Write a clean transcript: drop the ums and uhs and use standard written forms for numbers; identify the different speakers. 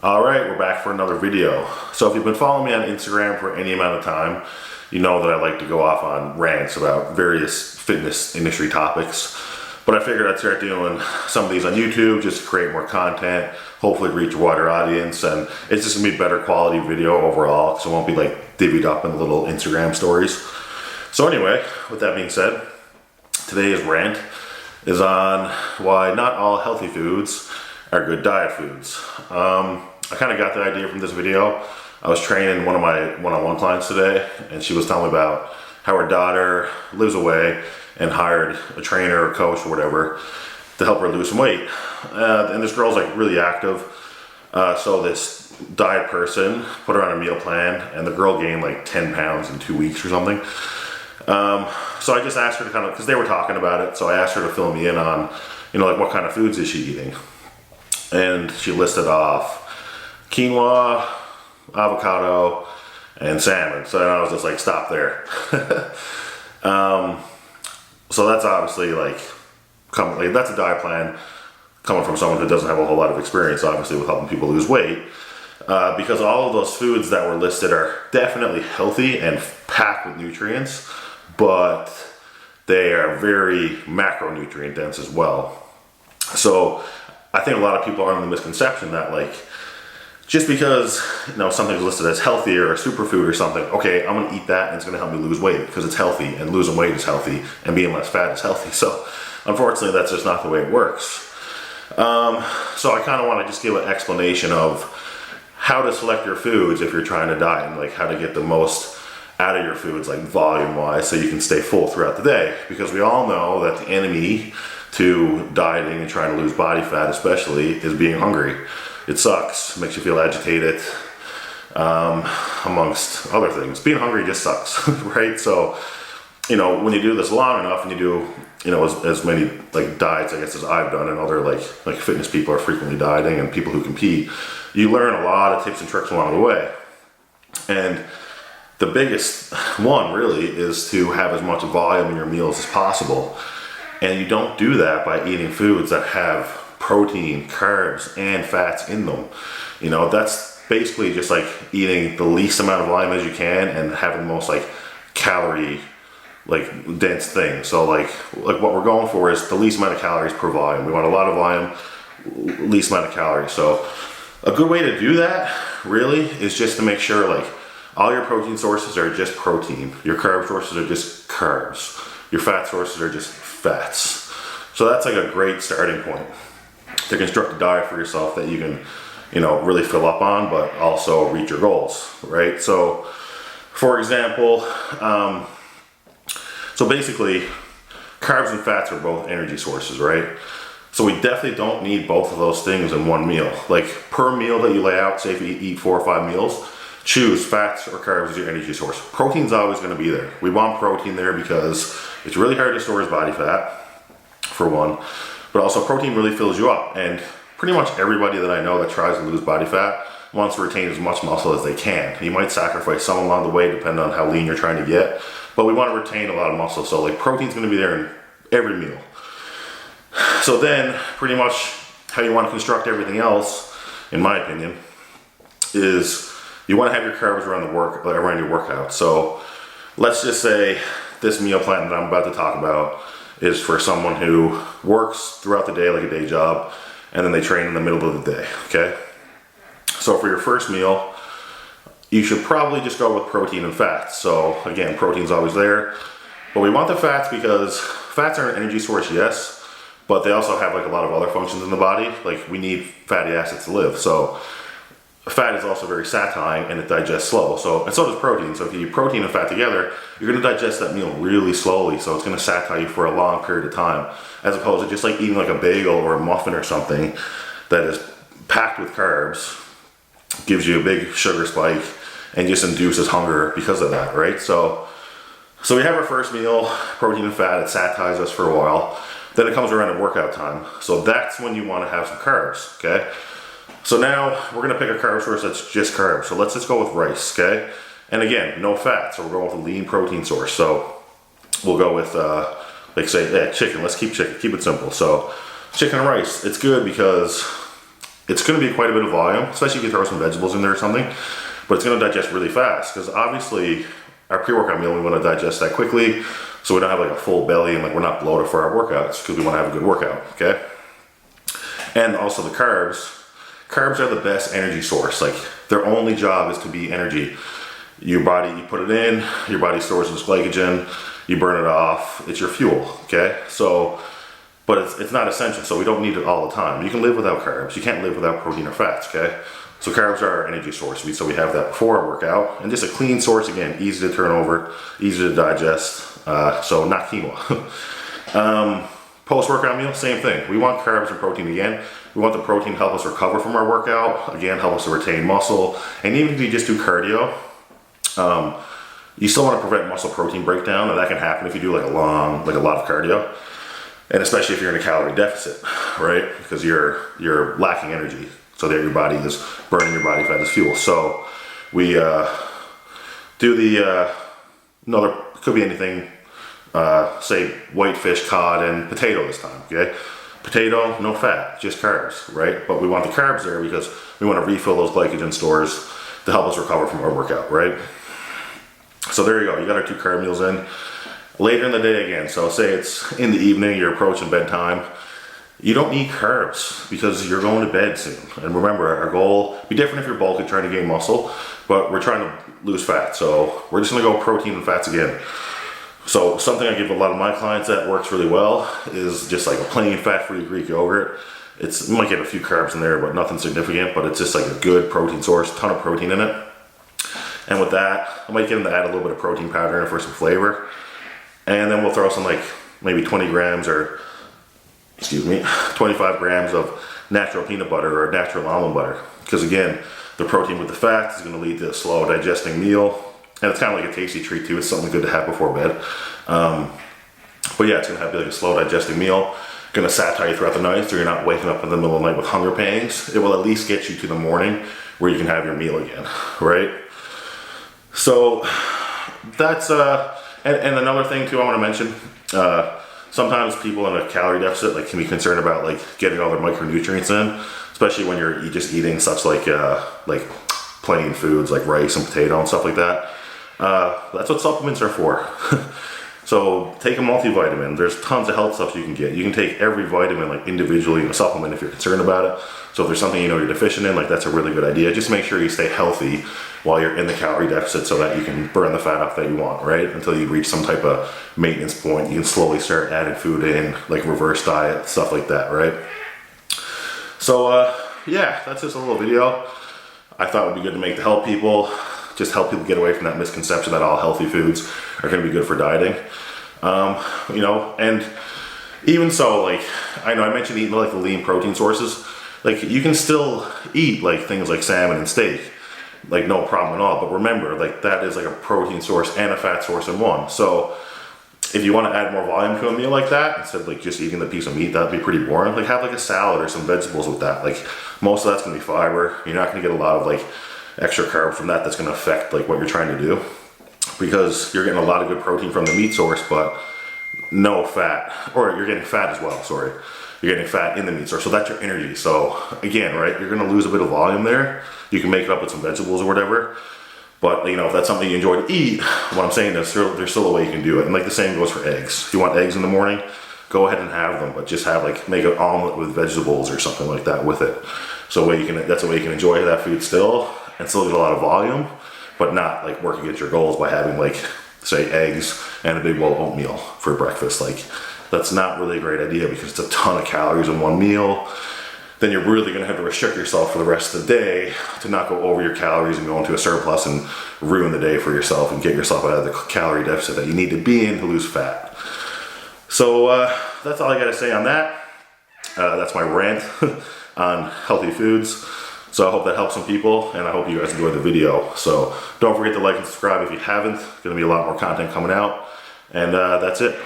Speaker 1: All right, we're back for another video. So if you've been following me on Instagram for any amount of time, you know that I like to go off on rants about various fitness industry topics. But I figured I'd start doing some of these on YouTube just to create more content, hopefully reach a wider audience, and it's just gonna be better quality video overall, so it won't be like divvied up in little Instagram stories. So anyway, with that being said, today's rant is on why not all healthy foods are good diet foods. I kind of got the idea from this video. I was training one of my one-on-one clients today, and she was telling me about how her daughter lives away and hired a trainer or coach or whatever to help her lose some weight. And this girl's like really active. So this diet person put her on a meal plan, and the girl gained like 10 pounds in 2 weeks or something. So I just asked her to kind of, because they were talking about it, so I asked her to fill me in on, like what kind of foods is she eating? And she listed off quinoa, avocado, and salmon. So then I was just like, stop there. So that's obviously that's a diet plan coming from someone who doesn't have a whole lot of experience, obviously, with helping people lose weight. Because all of those foods that were listed are definitely healthy and packed with nutrients, but they are very macronutrient dense as well. So I think a lot of people are in the misconception that just because something's listed as healthy or a superfood or something, okay, I'm gonna eat that and it's gonna help me lose weight because it's healthy, and losing weight is healthy, and being less fat is healthy. So unfortunately, that's just not the way it works. So I kind of want to just give an explanation of how to select your foods if you're trying to diet, and how to get the most out of your foods, volume wise, so you can stay full throughout the day. Because we all know that the enemy to dieting and trying to lose body fat especially is being hungry. It sucks, makes you feel agitated, amongst other things. Being hungry just sucks, right? So, when you do this long enough and you do, as many diets, I guess, as I've done, and other fitness people are frequently dieting, and people who compete, you learn a lot of tips and tricks along the way. And the biggest one really is to have as much volume in your meals as possible. And you don't do that by eating foods that have protein, carbs, and fats in them. That's basically just eating the least amount of volume as you can and having the most calorie dense thing. So what we're going for is the least amount of calories per volume. We want a lot of volume, least amount of calories. So a good way to do that really is just to make sure all your protein sources are just protein. Your carb sources are just carbs. Your fat sources are just fats. So that's a great starting point to construct a diet for yourself that you can, really fill up on, but also reach your goals, right? So, for example, so basically, carbs and fats are both energy sources, right? So we definitely don't need both of those things in one meal. Per meal that you lay out, say if you eat 4 or 5 meals, choose fats or carbs as your energy source. Protein's always going to be there. We want protein there because it's really hard to store as body fat, for one. But also protein really fills you up, and pretty much everybody that I know that tries to lose body fat wants to retain as much muscle as they can. You might sacrifice some along the way depending on how lean you're trying to get, but we want to retain a lot of muscle. So protein's going to be there in every meal. So then pretty much how you want to construct everything else, in my opinion, is you want to have your carbs around your workout. So let's just say this meal plan that I'm about to talk about is for someone who works throughout the day like a day job, and then they train in the middle of the day, okay? So for your first meal, you should probably just go with protein and fats. So again, protein's always there, but we want the fats because fats are an energy source, yes, but they also have a lot of other functions in the body. We need fatty acids to live. So fat is also very satiating, and it digests slow. And so does protein. So if you eat protein and fat together, you're going to digest that meal really slowly. So it's going to satiate you for a long period of time, as opposed to just eating a bagel or a muffin or something that is packed with carbs, gives you a big sugar spike, and just induces hunger because of that, right? So we have our first meal, protein and fat. It satiates us for a while. Then it comes around at workout time. So that's when you want to have some carbs, okay? So now we're going to pick a carb source that's just carbs. So let's just go with rice, okay? And again, no fat, so we're going with a lean protein source. So we'll go with, chicken. Let's keep chicken, keep it simple. So chicken and rice, it's good because it's going to be quite a bit of volume, especially if you throw some vegetables in there or something, but it's going to digest really fast because obviously our pre-workout meal, we want to digest that quickly so we don't have like a full belly and like we're not bloated for our workouts because we want to have a good workout, okay? And also the carbs. Carbs are the best energy source. Like their only job is to be energy. Your body, you put it in, your body stores this glycogen, you burn it off, it's your fuel, okay? So, but it's not essential, so we don't need it all the time. You can live without carbs. You can't live without protein or fats, okay? So carbs are our energy source. So we have that before our workout, and just a clean source, again, easy to turn over, easy to digest, so not quinoa. Post-workout meal, same thing. We want carbs and protein again. We want the protein to help us recover from our workout, again, help us to retain muscle, and even if you just do cardio, you still want to prevent muscle protein breakdown, and that can happen if you do like a lot of cardio, and especially if you're in a calorie deficit, right? Because you're lacking energy, so that your body is burning your body fat as fuel. So we do the there could be anything, say white fish, cod, and potato this time. Okay, potato, no fat, just carbs, right? But we want the carbs there because we want to refill those glycogen stores to help us recover from our workout, right? So there you go, you got our 2 carb meals in. Later in the day again, so say it's in the evening, you're approaching bedtime, you don't need carbs because you're going to bed soon. And remember, our goal, be different if you're bulking trying to gain muscle, but we're trying to lose fat. So we're just gonna go protein and fats again. So something I give a lot of my clients that works really well is just like a plain fat-free Greek yogurt. You might get a few carbs in there, but nothing significant, but it's just like a good protein source, ton of protein in it. And with that, I might get them to add a little bit of protein powder in it for some flavor. And then we'll throw some like maybe 20 grams or, 25 grams of natural peanut butter or natural almond butter. Because again, the protein with the fat is gonna lead to a slow digesting meal. And it's kind of like a tasty treat too. It's something good to have before bed. But yeah, it's gonna have like a slow digesting meal. Gonna satiate you throughout the night so you're not waking up in the middle of the night with hunger pangs. It will at least get you to the morning where you can have your meal again, right? So that's, and another thing too I wanna mention, sometimes people in a calorie deficit can be concerned about like getting all their micronutrients in, especially when you're just eating such like plain foods like rice and potato and stuff like that. That's what supplements are for. So take a multivitamin. There's tons of health stuff you can get. You can take every vitamin like individually in a supplement if you're concerned about it. So if there's something you know you're deficient in, like that's a really good idea. Just make sure you stay healthy while you're in the calorie deficit so that you can burn the fat off that you want, right? Until you reach some type of maintenance point, you can slowly start adding food in, like reverse diet, stuff like that, right? So yeah, that's just a little video. I thought it would be good to make to help people, just help people get away from that misconception that all healthy foods are going to be good for dieting. And even so, like, I know I mentioned eating like the lean protein sources. Like you can still eat like things like salmon and steak, like no problem at all. But remember, like that is like a protein source and a fat source in one. So if you want to add more volume to a meal like that, instead of like just eating the piece of meat, that'd be pretty boring. Like have like a salad or some vegetables with that. Like most of that's gonna be fiber. You're not gonna get a lot of like extra carbs from that that's gonna affect like what you're trying to do, because you're getting a lot of good protein from the meat source, but no fat, or you're getting fat as well, sorry. You're getting fat in the meat source, so that's your energy. So again, right, you're gonna lose a bit of volume there. You can make it up with some vegetables or whatever. But if that's something you enjoy to eat, what I'm saying is there's still a way you can do it. And like the same goes for eggs. If you want eggs in the morning, go ahead and have them, but just have make an omelet with vegetables or something like that with it. So that's a way you can enjoy that food still and still get a lot of volume, but not like work against your goals by having say eggs and a big bowl of oatmeal for breakfast. That's not really a great idea because it's a ton of calories in one meal. Then you're really gonna have to restrict yourself for the rest of the day to not go over your calories and go into a surplus and ruin the day for yourself and get yourself out of the calorie deficit that you need to be in to lose fat. So that's all I gotta say on that. That's my rant on healthy foods. So I hope that helps some people, and I hope you guys enjoyed the video. So don't forget to like and subscribe if you haven't. Gonna be a lot more content coming out. And that's it.